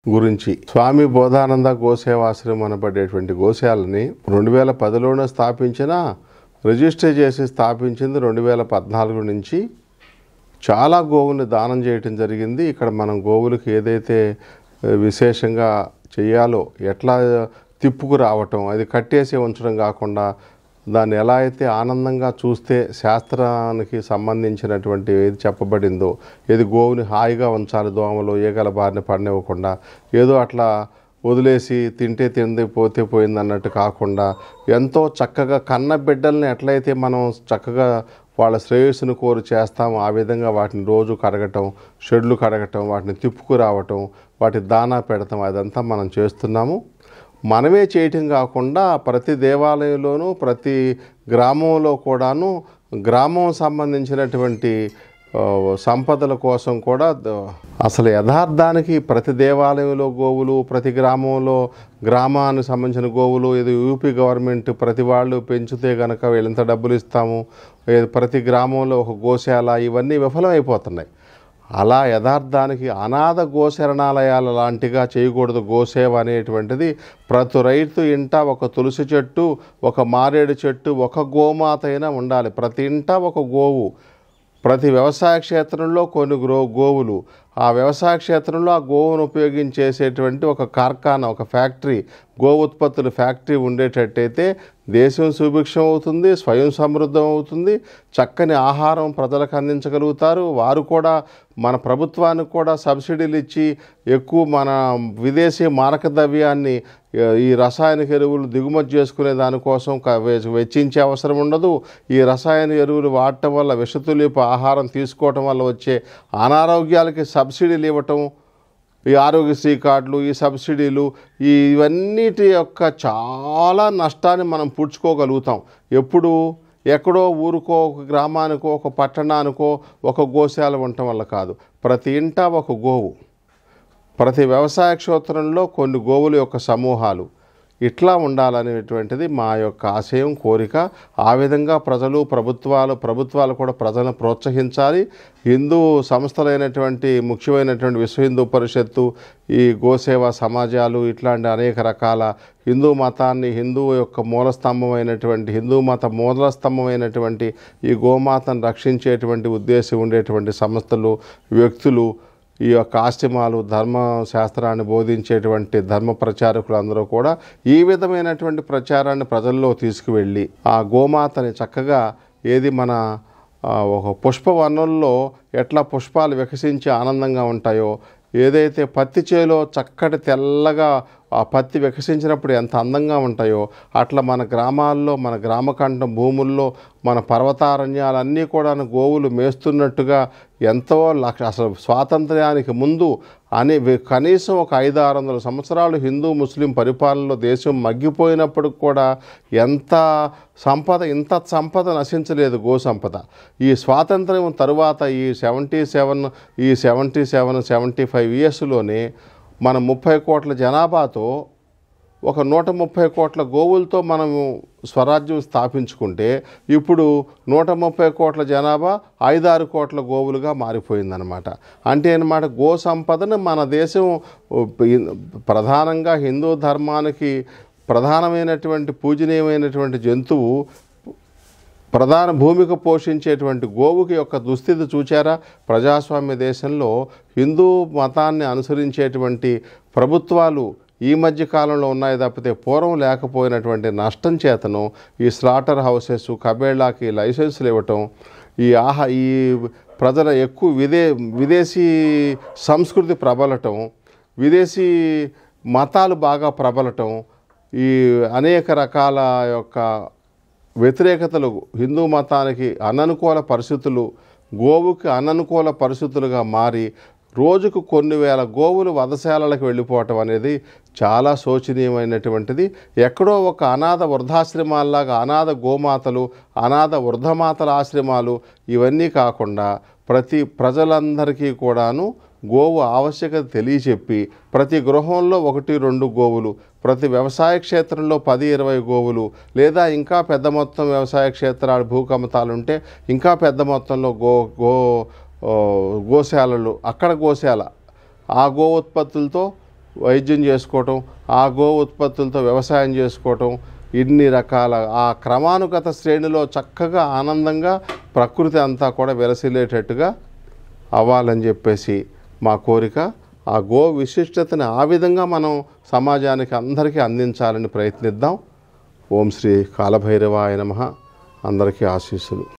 గురించి స్వామి బోధానంద గోసేవాశ్రమం అనబడేటువంటి గోశాలని 2010లోనే స్థాపించిన రిజిస్టర్ చేసి స్థాపించింది 2014 నుంచి చాలా గోవుల్ని దానం చేయటం జరిగింది. ఇక్కడ మనం గోవులకు ఏదైతే విశేషంగా చేయాలో ఎట్లా తిప్పుకు రావటం, అది కట్టేసి ఉంచడం కాకుండా దాన్ని ఎలా అయితే ఆనందంగా చూస్తే శాస్త్రానికి సంబంధించినటువంటి ఏది చెప్పబడిందో, ఏది గోవుని హాయిగా ఉంచాలి, దోమలు ఈగల బారిన పడనివ్వకుండా ఏదో అట్లా వదిలేసి తింటే తింది పోతే పోయింది అన్నట్టు కాకుండా ఎంతో చక్కగా కన్న బిడ్డల్ని ఎట్లయితే మనం చక్కగా వాళ్ళ శ్రేయస్సును కోరి చేస్తాము ఆ విధంగా వాటిని రోజు కడగటం, షెడ్లు కడగటం, వాటిని తిప్పుకు రావటం, వాటి దానా పెడతాం, అదంతా మనం చేస్తున్నాము. మనమే చేయటం కాకుండా ప్రతి దేవాలయంలోనూ ప్రతి గ్రామంలో కూడాను గ్రామం సంబంధించినటువంటి సంపదల కోసం కూడా అసలు యథార్థానికి ప్రతి దేవాలయంలో గోవులు, ప్రతి గ్రామంలో గ్రామానికి సంబంధించిన గోవులు, ఇది యూపీ గవర్నమెంట్ ప్రతి వాళ్ళు పెంచితే కనుక వీళ్ళంత డబ్బులు ఇస్తాము, ప్రతి గ్రామంలో ఒక గోశాల, ఇవన్నీ విఫలమైపోతున్నాయి. అలా యథార్థానికి అనాథ గోశరణాలయాల లాంటిగా చేయకూడదు. గోసేవ అనేటువంటిది ప్రతి రైతు ఇంట ఒక తులసి చెట్టు, ఒక మారేడు చెట్టు, ఒక గోమాత అయినా ఉండాలి. ప్రతి ఇంట ఒక గోవు, ప్రతి వ్యవసాయ క్షేత్రంలో కొన్ని గోవులు, ఆ వ్యవసాయ క్షేత్రంలో ఆ గోవును ఉపయోగించేసేటువంటి ఒక కార్ఖానా, ఒక ఫ్యాక్టరీ, గో ఉత్పత్తుల ఫ్యాక్టరీ ఉండేటట్టయితే దేశం సుభిక్షం అవుతుంది, స్వయం సమృద్ధం అవుతుంది, చక్కని ఆహారం ప్రజలకు అందించగలుగుతారు. వారు కూడా మన ప్రభుత్వానికి కూడా సబ్సిడీలు ఇచ్చి ఎక్కువ మన విదేశీ మారక ద్రవ్యాన్ని ఈ రసాయనిక ఎరువులు దిగుమతి చేసుకునే దానికోసం వెచ్చించే అవసరం ఉండదు. ఈ రసాయన ఎరువులు వాడటం వల్ల విషతుల్యపు ఆహారం తీసుకోవటం వల్ల వచ్చే అనారోగ్యాలకి సబ్సిడీలు ఇవ్వటం, ఈ ఆరోగ్యశ్రీ కార్డులు, ఈ సబ్సిడీలు, ఇవన్నిటి యొక్క చాలా నష్టాన్ని మనం పూడ్చుకోగలుగుతాం. ఎప్పుడు ఎక్కడో ఊరుకో, ఒక గ్రామానికో, ఒక పట్టణానికో ఒక గోశాల ఉండటం వల్ల కాదు. ప్రతి ఇంట ఒక గోవు, ప్రతి వ్యవసాయ క్షేత్రంలో కొన్ని గోవుల యొక్క సమూహాలు, ఇట్లా ఉండాలనేటువంటిది మా యొక్క ఆశయం, కోరిక. ఆ విధంగా ప్రజలు, ప్రభుత్వాలు కూడా ప్రజలను ప్రోత్సహించాలి. హిందూ సంస్థలైనటువంటి ముఖ్యమైనటువంటి విశ్వ హిందూ పరిషత్తు, ఈ గోసేవా సమాజాలు, ఇట్లాంటి అనేక రకాల హిందూ మతాన్ని, హిందూ యొక్క మూలస్తంభమైనటువంటి, హిందూ మత మూలస్తంభమైనటువంటి ఈ గోమాతను రక్షించేటువంటి ఉద్దేశం ఉండేటువంటి సంస్థలు, వ్యక్తులు, ఈ యొక్క ఆశ్రమాలు, ధర్మశాస్త్రాన్ని బోధించేటువంటి ధర్మ ప్రచారకులు అందరూ కూడా ఈ విధమైనటువంటి ప్రచారాన్ని ప్రజల్లో తీసుకువెళ్ళి ఆ గోమాతని చక్కగా ఏది మన ఒక పుష్పవనంలో ఎట్లా పుష్పాలు వికసించి ఆనందంగా ఉంటాయో, ఏదైతే పత్తి చేలో చక్కటి తెల్లగా ఆ పత్తి వికసించినప్పుడు ఎంత అందంగా ఉంటాయో, అట్లా మన గ్రామాల్లో, మన గ్రామకంఠం భూముల్లో, మన పర్వతారణ్యాలన్నీ కూడా గోవులు మేస్తున్నట్టుగా ఎంతో అసలు స్వాతంత్ర్యానికి ముందు కనీసం ఒక 500-600 సంవత్సరాలు హిందూ ముస్లిం పరిపాలనలో దేశం మగ్గిపోయినప్పుడు కూడా ఇంత సంపద నశించలేదు గో సంపద. ఈ స్వాతంత్ర్యం తరువాత ఈ 75 ఇయర్స్లోనే మన 30 కోట్ల జనాభాతో ఒక 130 కోట్ల గోవులతో మనము స్వరాజ్యం స్థాపించుకుంటే ఇప్పుడు 130 కోట్ల జనాభా 5-6 కోట్ల గోవులుగా మారిపోయిందనమాట. అంటే అన్నమాట గో సంపదను మన దేశం ప్రధానంగా హిందూ ధర్మానికి ప్రధానమైనటువంటి పూజనీయమైనటువంటి జంతువు, ప్రధాన భూమిక పోషించేటువంటి గోవుకి యొక్క దుస్థితి చూచారా? ప్రజాస్వామ్య దేశంలో హిందూ మతాన్ని అనుసరించేటువంటి ప్రభుత్వాలు ఈ మధ్య కాలంలో ఉన్నాయి తప్పితే పూర్వం లేకపోయినటువంటి నష్టం చేతను ఈ స్లాటర్ హౌసెస్, కబేళాకి లైసెన్సులు ఇవ్వటం, ఈ ప్రజల ఎక్కువ విదేశీ సంస్కృతి ప్రబలటం, విదేశీ మతాలు బాగా ప్రబలటం, ఈ అనేక రకాల యొక్క వ్యతిరేకతలు, హిందూ మతానికి అననుకూల పరిస్థితులు, గోవుకి అననుకూల పరిస్థితులుగా మారి రోజుకు కొన్ని వేల గోవులు వధశాలలకు వెళ్ళిపోవటం అనేది చాలా శోచనీయమైనటువంటిది. ఎక్కడో ఒక అనాథ వృద్ధాశ్రమాల్లాగా అనాథ గోమాతలు, అనాథ వృద్ధమాతల ఆశ్రమాలు, ఇవన్నీ కాకుండా ప్రతి ప్రజలందరికీ కూడాను గోవు ఆవశ్యకత తెలియచెప్పి ప్రతి గృహంలో 1-2 గోవులు, ప్రతి వ్యవసాయ క్షేత్రంలో 10-20 గోవులు, లేదా ఇంకా పెద్ద మొత్తం వ్యవసాయ క్షేత్రాలు భూకమతాలు ఉంటే ఇంకా పెద్ద మొత్తంలో గోశాలలు, అక్కడ గోశాల, ఆ గో ఉత్పత్తులతో వైద్యం చేసుకోవటం, ఆ గో ఉత్పత్తులతో వ్యవసాయం చేసుకోవటం, ఇన్ని రకాల ఆ క్రమానుగత శ్రేణిలో చక్కగా ఆనందంగా ప్రకృతి అంతా కూడా విలసిల్లేటట్టుగా అవ్వాలని చెప్పేసి మా కోరిక. ఆ గో విశిష్టతని ఆ విధంగా మనం సమాజానికి అందరికీ అందించాలని ప్రయత్నిద్దాం. ఓం శ్రీ కాలభైరవాయ నమః. అందరికీ ఆశీస్సులు.